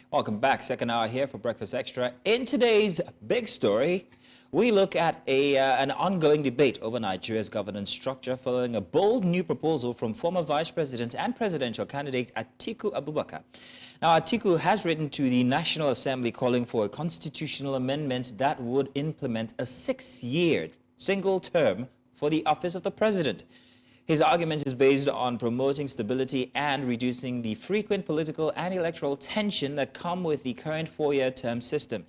Welcome back. Second hour here for Breakfast Extra. In today's big story, we look at an ongoing debate over Nigeria's governance structure following a bold new proposal from former Vice President and presidential candidate Atiku Abubakar. Now, Atiku has written to the National Assembly calling for a constitutional amendment that would implement a 6-year single term for the office of the president. His argument is based on promoting stability and reducing the frequent political and electoral tension that come with the current 4-year term system.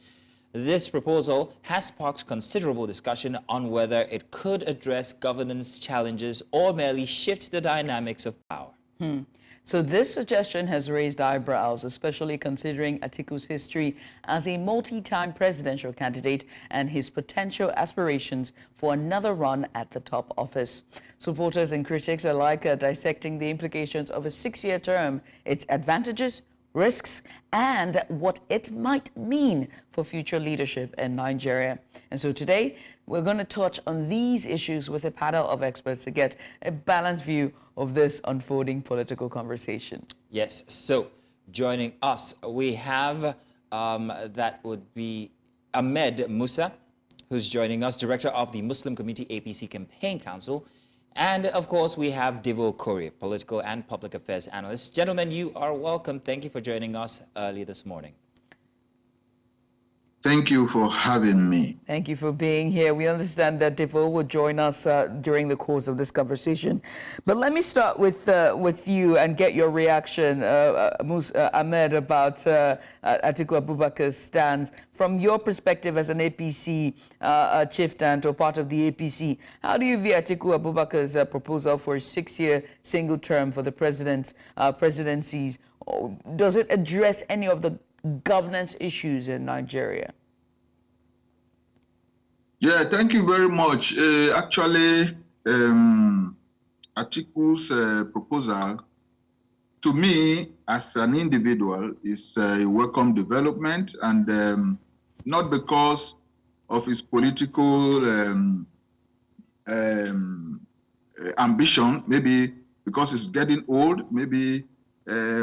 This proposal has sparked considerable discussion on whether it could address governance challenges or merely shift the dynamics of power. So this suggestion has raised eyebrows, especially considering Atiku's history as a multi-time presidential candidate and his potential aspirations for another run at the top office. Supporters and critics alike are dissecting the implications of a 6-year term, its advantages, risks, and what it might mean for future leadership in Nigeria. And so today, we're going to touch on these issues with a panel of experts to get a balanced view of this unfolding political conversation. Yes, so joining us, we have, that would be Ahmed Musa, who's joining us, Director of the Muslim Committee APC Campaign Council. And of course, we have Devoe Okorie, Political and Public Affairs Analyst. Gentlemen, you are welcome. Thank you for joining us early this morning. Thank you for having me. Thank you for being here. We understand that Devoe will join us during the course of this conversation. But let me start with you and get your reaction, Ahmed, about Atiku Abubakar's stance. From your perspective as an APC chieftain or part of the APC, how do you view Atiku Abubakar's proposal for a 6-year single term for the presidencies? Does it address any of the governance issues in Nigeria? Yeah, thank you very much. Actually, Atiku's proposal, to me, as an individual, is a welcome development, and not because of his political ambition, maybe because he's getting old, maybe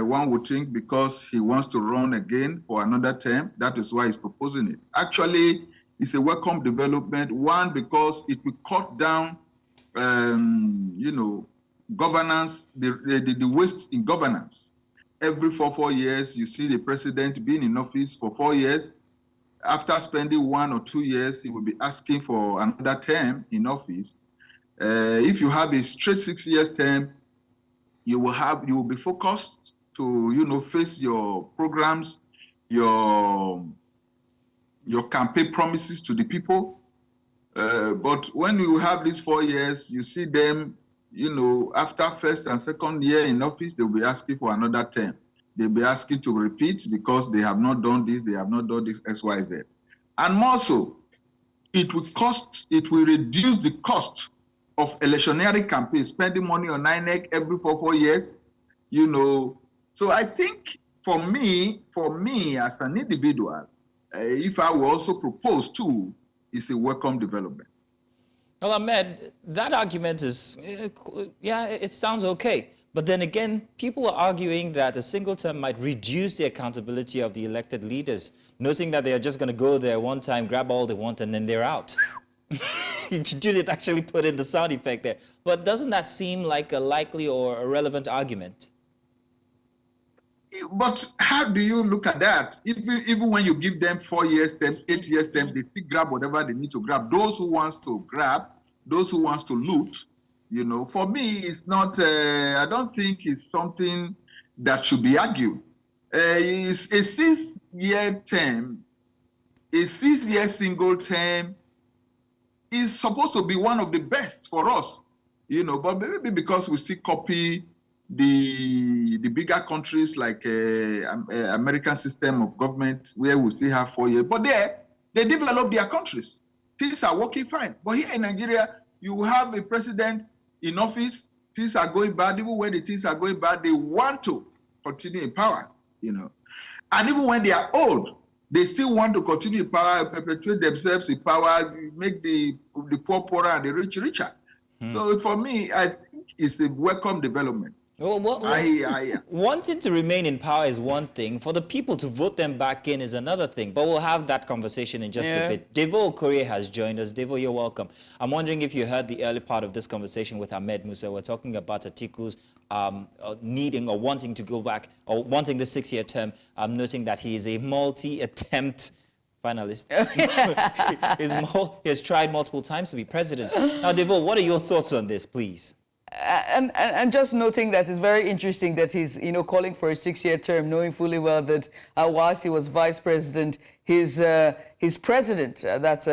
one would think because he wants to run again for another term. That is why he's proposing it. Actually, it's a welcome development. One, because it will cut down, governance, the waste in governance. Every 4 years, you see the president being in office for 4 years. After spending 1 or 2 years, he will be asking for another term in office. If you have a straight 6 years term, you will be focused to, face your programs, your campaign promises to the people. But when you have these 4 years, you see them, after first and second year in office, they'll be asking for another term. They'll be asking to repeat because they have not done this, they have not done this, X, Y, Z. And more so, it will reduce the cost of electioneering campaigns, spending money on INEC every 4 years, So I think for me as an individual, if I will also propose too, it's a welcome development. Well, Ahmed, that argument is, it sounds okay. But then again, people are arguing that a single term might reduce the accountability of the elected leaders, noting that they are just going to go there one time, grab all they want, and then they're out. Judith actually put in the sound effect there. But doesn't that seem like a likely or a relevant argument? But how do you look at that? Even when you give them 4 years term, 8 years term, they still grab whatever they need to grab. Those who wants to grab, those who wants to loot, for me, it's not, I don't think it's something that should be argued. It's a 6-year term, a 6-year single term, is supposed to be one of the best for us, but maybe because we still copy the bigger countries like American system of government where we still have 4 years. But there, they develop their countries. Things are working fine. But here in Nigeria, you have a president in office, things are going bad. Even when the things are going bad, they want to continue in power, And even when they are old, they still want to continue in power, perpetuate themselves in power, make the poor poorer and the rich richer. So for me, I think it's a welcome development. Well, wanting to remain in power is one thing. For the people to vote them back in is another thing. But we'll have that conversation in just a bit. Devoe Okorie has joined us. Devoe, you're welcome. I'm wondering if you heard the early part of this conversation with Ahmed Musa. We're talking about Atiku's needing or wanting to go back, or wanting the 6-year term. I'm noting that he is a multi-attempt finalist. He has tried multiple times to be president. Now, Devoe, what are your thoughts on this, please? And just noting that it's very interesting that he's, calling for a 6-year term, knowing fully well that whilst he was vice president, his president, that's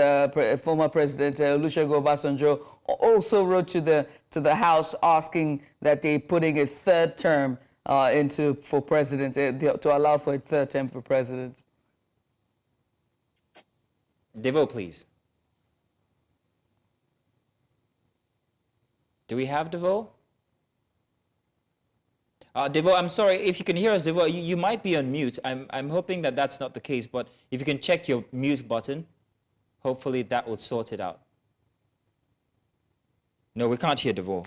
former president Olusegun Obasanjo, also wrote to the House asking that they putting a third term for president, to allow for a third term for president. Devoe, please. Do we have Devoe? Devoe, I'm sorry, if you can hear us, Devoe, you might be on mute. I'm hoping that that's not the case, but if you can check your mute button, hopefully that will sort it out. No, we can't hear Devoe.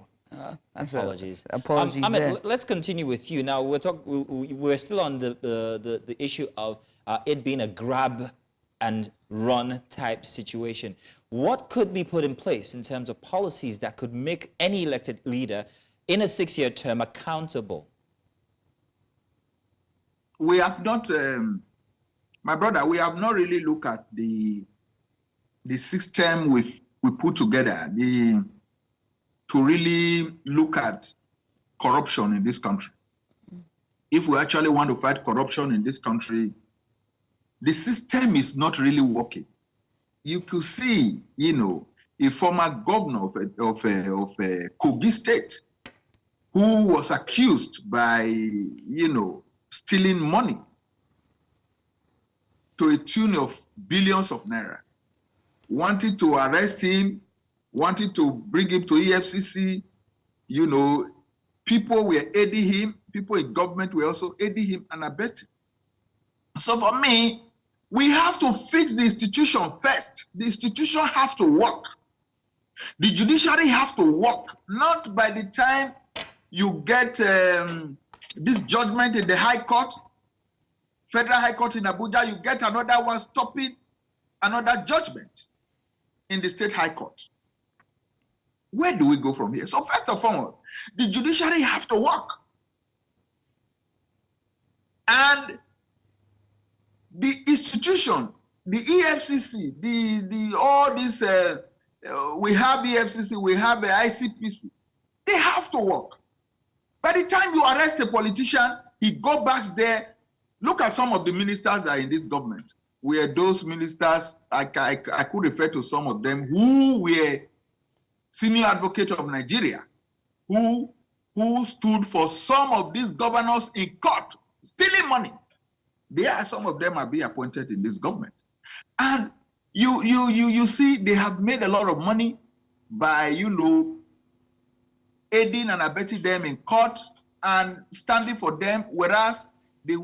Apologies. Apologies Ahmed, let's continue with you. Now, we're still on the issue of it being a grab and run type situation. What could be put in place in terms of policies that could make any elected leader in a 6-year term accountable? We have not, my brother, we have not really looked at the system we put together to really look at corruption in this country. If we actually want to fight corruption in this country, the system is not really working. You could see, a former governor of Kogi State who was accused by, stealing money to a tune of billions of naira, wanted to arrest him, wanted to bring him to EFCC. People were aiding him, people in government were also aiding him and abetting. So for me, we have to fix the institution first. The institution has to work. The judiciary has to work. Not by the time you get this judgment in the High Court, Federal High Court in Abuja, you get another one stopping another judgment in the State High Court. Where do we go from here? So first of all, the judiciary has to work. And the institution, the EFCC, all this, we have EFCC, we have the ICPC, they have to work. By the time you arrest a politician, he go back there. Look at some of the ministers that are in this government. Were those ministers, I could refer to some of them, who were senior advocate of Nigeria, who stood for some of these governors in court, stealing money. Some of them are being appointed in this government. And you see, they have made a lot of money by, aiding and abetting them in court and standing for them, whereas the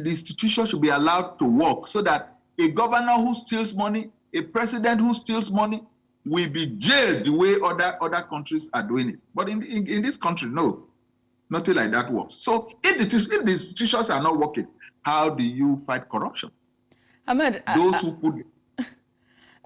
institution should be allowed to work so that a governor who steals money, a president who steals money will be jailed the way other countries are doing it. But in this country, no, nothing like that works. So if the institutions are not working, how do you fight corruption? Ahmed, those who put...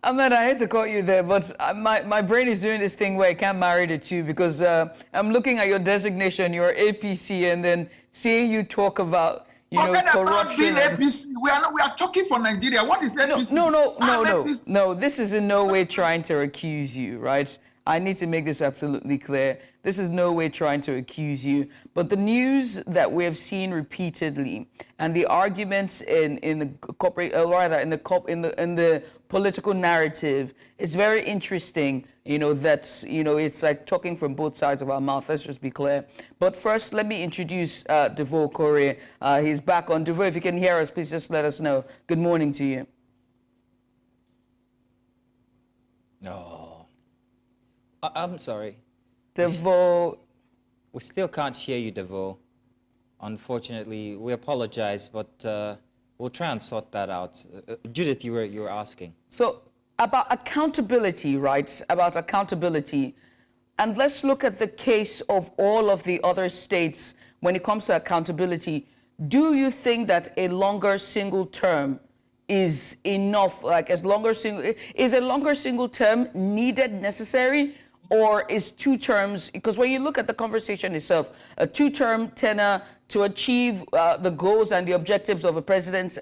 Ahmed, I hate to call you there, but my brain is doing this thing where I can't marry the two, because I'm looking at your designation, your APC, and then seeing you talk about, corruption. About being APC. We are talking for Nigeria. What is APC? No. This is in no way trying to accuse you, right? I need to make this absolutely clear. This is no way trying to accuse you, but the news that we have seen repeatedly and the arguments in the corporate, or rather in the political narrative, it's very interesting. That it's like talking from both sides of our mouth. Let's just be clear. But first, let me introduce Devoe Okorie. He's back on. Devoe, if you can hear us, please just let us know. Good morning to you. No. I'm sorry. Devoe. We still can't hear you, Devoe. Unfortunately, we apologize, but we'll try and sort that out. Judith, you were asking. So about accountability, right? About accountability. And let's look at the case of all of the other states when it comes to accountability. Do you think that a longer single term is enough? Like, is a longer single term needed, necessary? Or is 2 terms, because when you look at the conversation itself, a 2-term tenure to achieve the goals and the objectives of a president's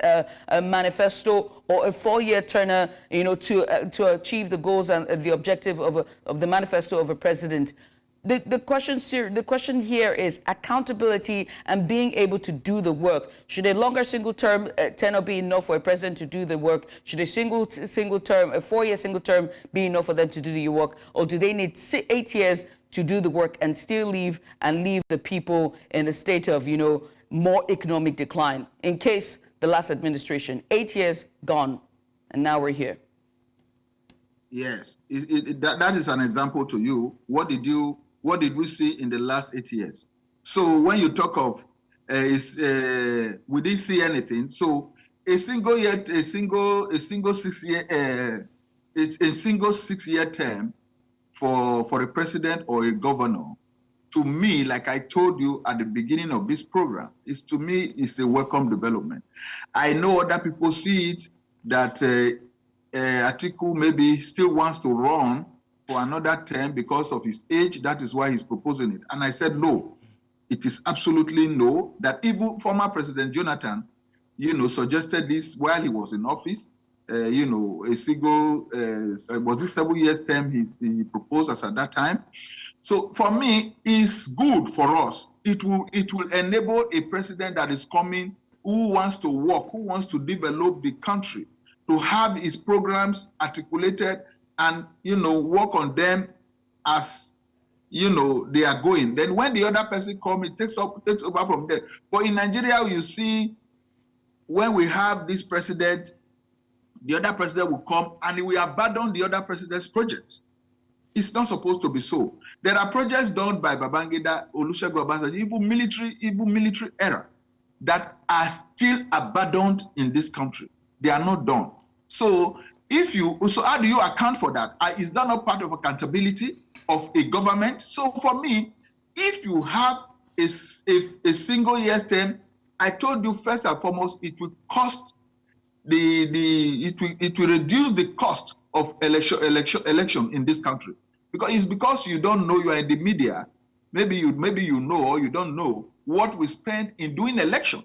manifesto, or a 4-year tenure, to achieve the goals and the objective of the manifesto of a president. The question here is accountability and being able to do the work. Should a longer single term tenure be enough for a president to do the work? Should a single term, a 4-year single term, be enough for them to do the work? Or do they need 8 years to do the work and still leave the people in a state of, more economic decline? In case the last administration, 8 years gone, and now we're here. Yes, that is an example to you. What did we see in the last 8 years? So when you talk of, we didn't see anything. So a single 6-year term for a president or a governor, to me, like I told you at the beginning of this program, is a welcome development. I know other people see it that Atiku maybe still wants to run for another term because of his age. That is why he's proposing it. And I said, no, it is absolutely no. That even former President Jonathan, suggested this while he was in office. A single, was it 7 years term he proposed as at that time. So for me, it's good for us. It will enable a president that is coming who wants to work, who wants to develop the country, to have his programs articulated and, work on them as, they are going. Then when the other person comes, it takes over from there. But in Nigeria, you see, when we have this president, the other president will come and we abandon the other president's projects. It's not supposed to be so. There are projects done by Babangida, Olusegun Obasanjo, even military era, that are still abandoned in this country. They are not done. So how do you account for that? Is that not part of accountability of a government? So for me, if you have a single year term, I told you first and foremost, it will cost it will reduce the cost of election in this country. Because you don't know, you are in the media, maybe you know or you don't know what we spend in doing election,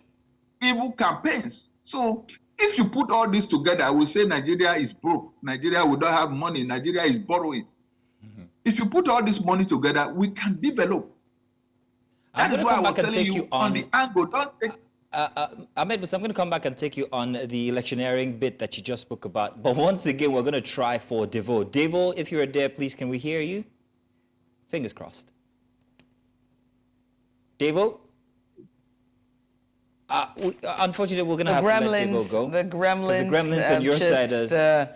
even campaigns. So if you put all this together, we say Nigeria is broke, Nigeria will not have money, Nigeria is borrowing. Mm-hmm. If you put all this money together, we can develop. That is why I was telling you on the angle, don't take... Ahmed Musa, I'm going to come back and take you on the electioneering bit that you just spoke about. But once again, we're going to try for Devoe. Devoe, if you're there, please, can we hear you? Fingers crossed. Devoe? Unfortunately, we're going to have to let Devoe go. The gremlins on your side.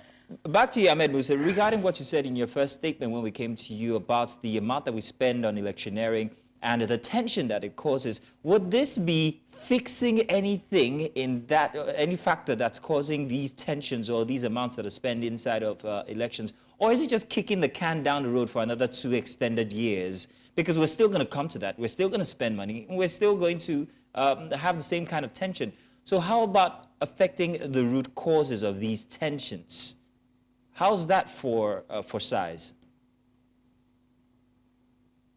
Back to you, Ahmed Musa. Regarding what you said in your first statement when we came to you about the amount that we spend on electioneering and the tension that it causes, would this be fixing anything in that, any factor that's causing these tensions or these amounts that are spent inside of elections? Or is it just kicking the can down the road for another 2 extended years? Because we're still going to come to that. We're still going to spend money. And we're still going to have the same kind of tension. So how about affecting the root causes of these tensions? How's that for size?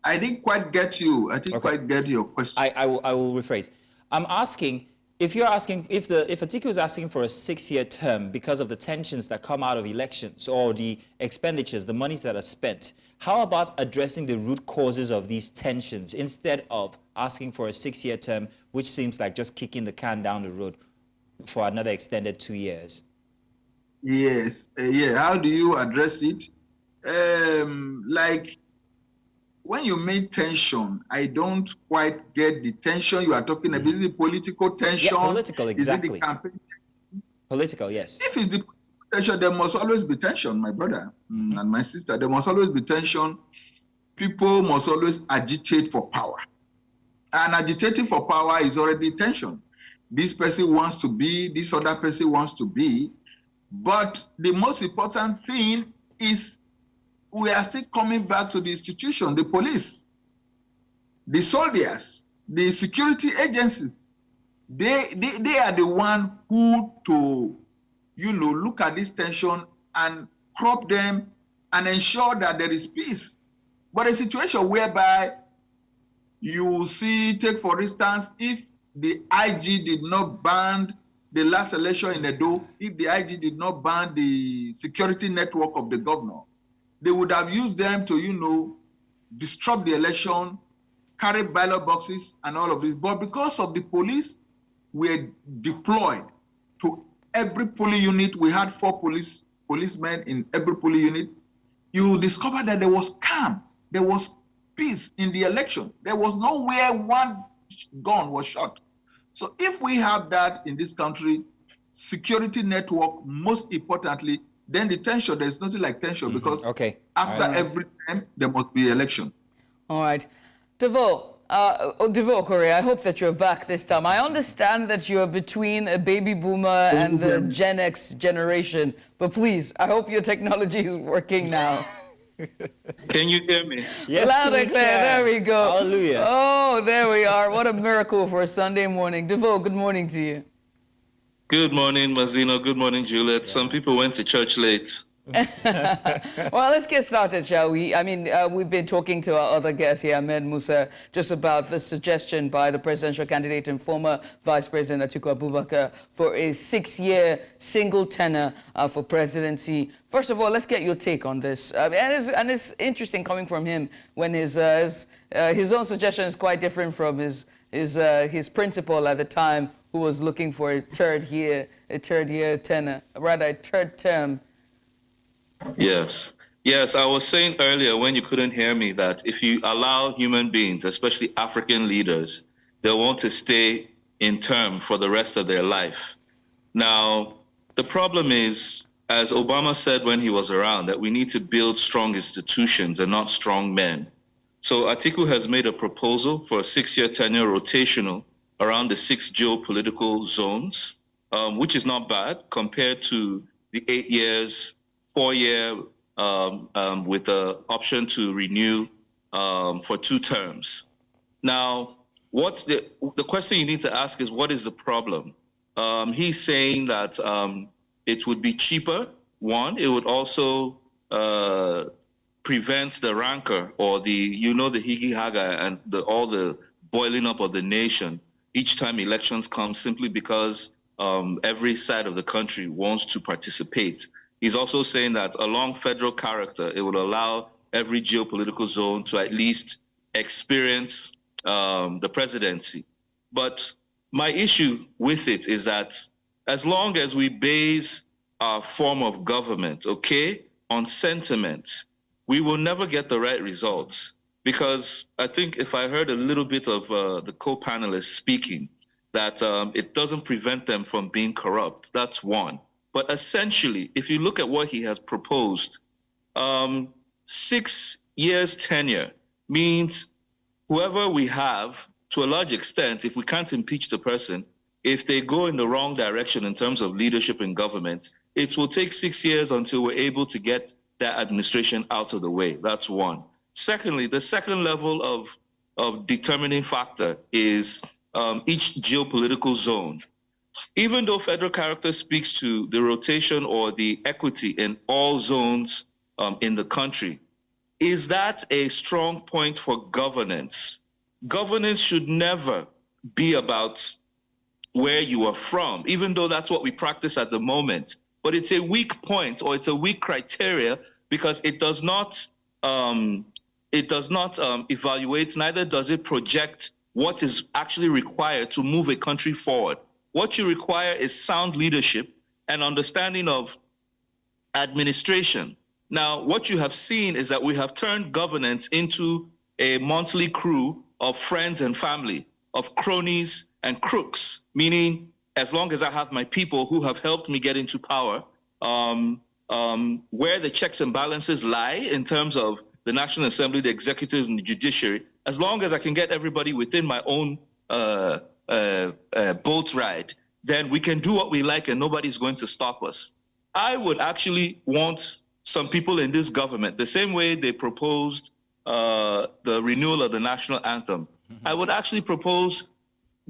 I didn't quite get you. I didn't quite get your question. I will rephrase. I'm asking, if Atiku is asking for a 6-year term because of the tensions that come out of elections or the expenditures, the monies that are spent, how about addressing the root causes of these tensions instead of asking for a 6-year term, which seems like just kicking the can down the road for another extended 2 years? Yes. How do you address it? Like, when you make tension, I don't quite get the tension you are talking about. Is it political tension? Yeah, political, exactly. Is it the campaign? Political, yes. If it's the tension, there must always be tension, my brother and my sister. There must always be tension. People must always agitate for power. And agitating for power is already tension. This person wants to be, this other person wants to be. But the most important thing is we are still coming back to the institution, the police, the soldiers, the security agencies. They are the one who to, look at this tension and crop them and ensure that there is peace. But a situation whereby you see, take for instance, if the IG did not ban the last election in Edo, if the IG did not ban the security network of the governor, they would have used them to, disrupt the election, carry ballot boxes and all of this. But because of the police were deployed to every polling unit, we had 4 policemen in every polling unit, you discover that there was calm, there was peace in the election. There was nowhere one gun was shot. So if we have that in this country, security network, most importantly, then the tension, there's nothing like tension because after every time, there must be election. All right. Devoe Okorie, I hope that you're back this time. I understand that you're between a baby boomer and the Gen X generation, but please, I hope your technology is working now. Can you hear me? Yes, loud and clear. There we go. Hallelujah. Oh, there we are. What a miracle for a Sunday morning. Devoe, good morning to you. Good morning, Mazino. Good morning, Juliet. Some people went to church late. Well, let's get started, shall we? I mean, we've been talking to our other guest here, Ahmed Musa, just about the suggestion by the presidential candidate and former Vice President Atiku Abubakar for a 6-year single tenure for presidency. First of all, let's get your take on this. And it's interesting coming from him when his own suggestion is quite different from his principal at the time, who was looking for a third year tenure, rather a third term. Yes, I was saying earlier when you couldn't hear me that if you allow human beings, especially African leaders, they'll want to stay in term for the rest of their life. Now, the problem is, as Obama said when he was around, that we need to build strong institutions and not strong men. So Atiku has made a proposal for a 6-year tenure rotational around the 6 geopolitical zones, which is not bad compared to the 8 years, 4-year with the option to renew for 2 terms. Now, what's the question you need to ask is, what is the problem? He's saying that it would be cheaper. One, it would also prevent the rancor or the higi-haga and all the boiling up of the nation each time elections come, simply because every side of the country wants to participate. He's also saying that along federal character, it will allow every geopolitical zone to at least experience the presidency. But my issue with it is that as long as we base our form of government, on sentiment, we will never get the right results. Because I think if I heard a little bit of the co-panelists speaking, that it doesn't prevent them from being corrupt. That's one. But essentially, if you look at what he has proposed, 6 years tenure means whoever we have, to a large extent, if we can't impeach the person, if they go in the wrong direction in terms of leadership in government, it will take 6 years until we're able to get that administration out of the way. That's one. Secondly, the second level of determining factor is each geopolitical zone. Even though federal character speaks to the rotation or the equity in all zones in the country, is that a strong point for governance? Governance should never be about where you are from, even though that's what we practice at the moment. But it's a weak point, or it's a weak criteria, because it does not evaluate, neither does it project what is actually required to move a country forward. What you require is sound leadership and understanding of administration. Now, what you have seen is that we have turned governance into a monthly crew of friends and family, of cronies and crooks, meaning as long as I have my people who have helped me get into power, where the checks and balances lie in terms of the National Assembly, the executive, and the judiciary, as long as I can get everybody within my own boat ride, then we can do what we like and nobody's going to stop us. I would actually want some people in this government, the same way they proposed the renewal of the national anthem, I would actually propose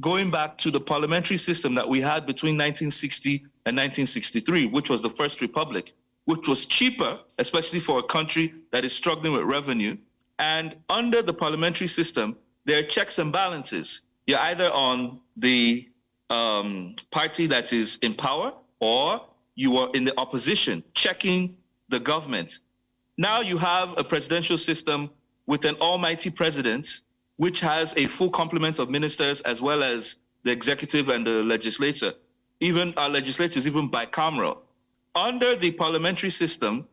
going back to the parliamentary system that we had between 1960 and 1963, which was the First Republic, which was cheaper, especially for a country that is struggling with revenue. And under the parliamentary system, there are checks and balances. You're either on the party that is in power, or you are in the opposition, checking the government. Now you have a presidential system with an almighty president, which has a full complement of ministers, as well as the executive and the legislature. Even our legislature is even bicameral. Under the parliamentary system,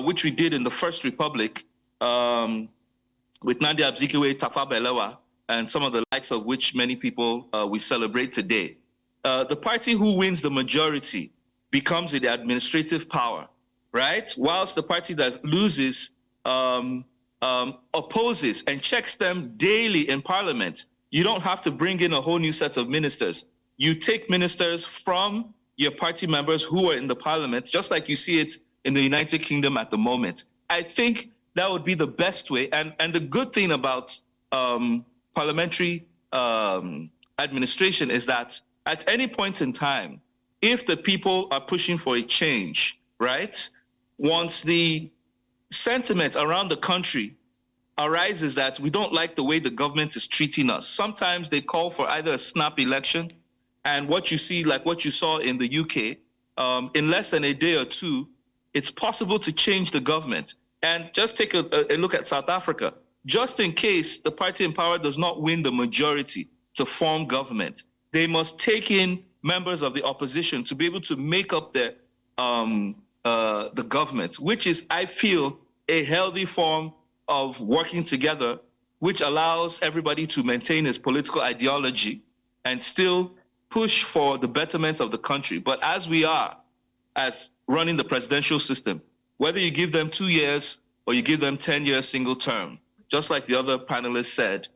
which we did in the First Republic, with Nnamdi Azikiwe, Tafawa Balewa, and some of the likes of which many people we celebrate today, the party who wins the majority becomes the administrative power, right? Whilst the party that loses opposes and checks them daily in parliament. You don't have to bring in a whole new set of ministers. You take ministers from your party members who are in the parliament, just like you see it in the United Kingdom at the moment. I think that would be the best way. And the good thing about parliamentary administration is that at any point in time, if the people are pushing for a change, right, once the sentiment around the country arises that we don't like the way the government is treating us, sometimes they call for either a snap election, and what you see, like what you saw in the UK, in less than a day or two, it's possible to change the government. And just take a look at South Africa. Just in case the party in power does not win the majority to form government, they must take in members of the opposition to be able to make up their the government, which is, I feel, a healthy form of working together, which allows everybody to maintain his political ideology and still push for the betterment of the country. But as we are, as running the presidential system, whether you give them 2 years or you give them 10 years single term, just like the other panelists said,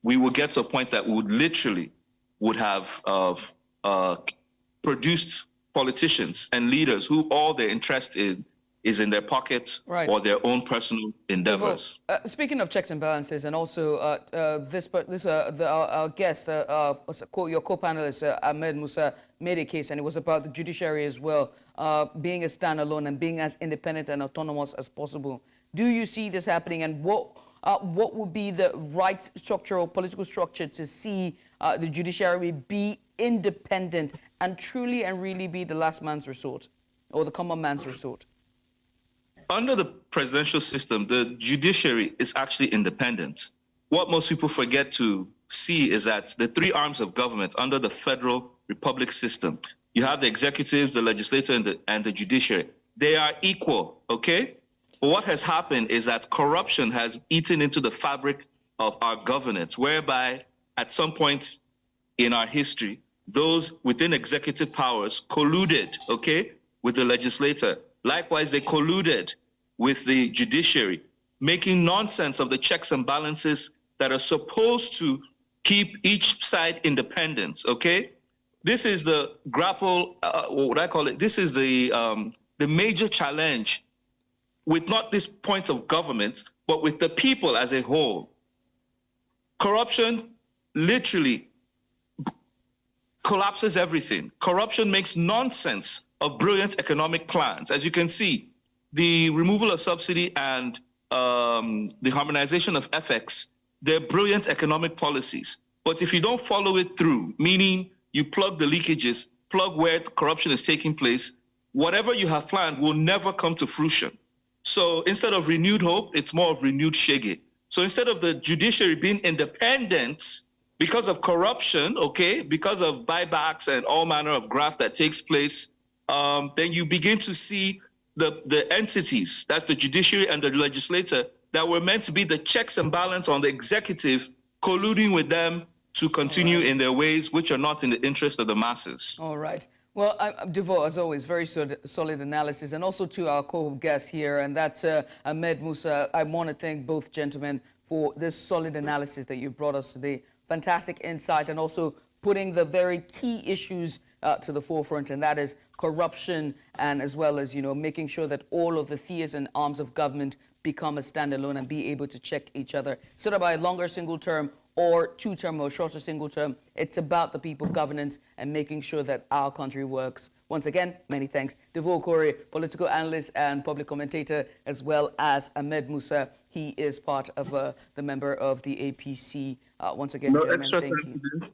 we will get to a point that we would have produced politicians and leaders who all their interest is in their pockets, right, or their own personal endeavors. Speaking of checks and balances, and also our guest, your co-panelist, Ahmed Musa, made a case, and it was about the judiciary as well, being a standalone and being as independent and autonomous as possible. Do you see this happening, and what would be the right structural political structure to see the judiciary be independent and truly and really be the last man's resort, or the common man's resort? Under the presidential system, the judiciary is actually independent. What most people forget to see is that the three arms of government under the federal republic system, you have the executive, the legislature, and the judiciary. They are equal, okay? But what has happened is that corruption has eaten into the fabric of our governance, whereby at some point in our history, those within executive powers colluded, okay, with the legislature. Likewise, they colluded with the judiciary, making nonsense of the checks and balances that are supposed to keep each side independent, okay? This is the this is the major challenge with not this point of government, but with the people as a whole. Corruption literally collapses everything. Corruption makes nonsense of brilliant economic plans. As you can see, the removal of subsidy and the harmonization of FX, they're brilliant economic policies. But if you don't follow it through, meaning you plug the leakages, plug where corruption is taking place, whatever you have planned will never come to fruition. So instead of renewed hope, it's more of renewed shege. So instead of the judiciary being independent because of corruption, okay, because of buybacks and all manner of graft that takes place, then you begin to see the entities, that's the judiciary and the legislature, that were meant to be the checks and balance on the executive, colluding with them to continue in their ways which are not in the interest of the masses. All right. Well, Devoe, as always, very solid analysis, and also to our co-guest here, and that's Ahmed Musa. I want to thank both gentlemen for this solid analysis that you brought us today. Fantastic insight, and also putting the very key issues to the forefront, and that is corruption, and as well as, making sure that all of the tiers and arms of government become a standalone and be able to check each other, sort of by a longer single term or two-term or shorter single term. It's about the people governance and making sure that our country works. Once again, many thanks. Devoe Okorie, political analyst and public commentator, as well as Ahmed Musa. He is part of the member of the APC. Once again, No gentlemen, extra thank time you. today.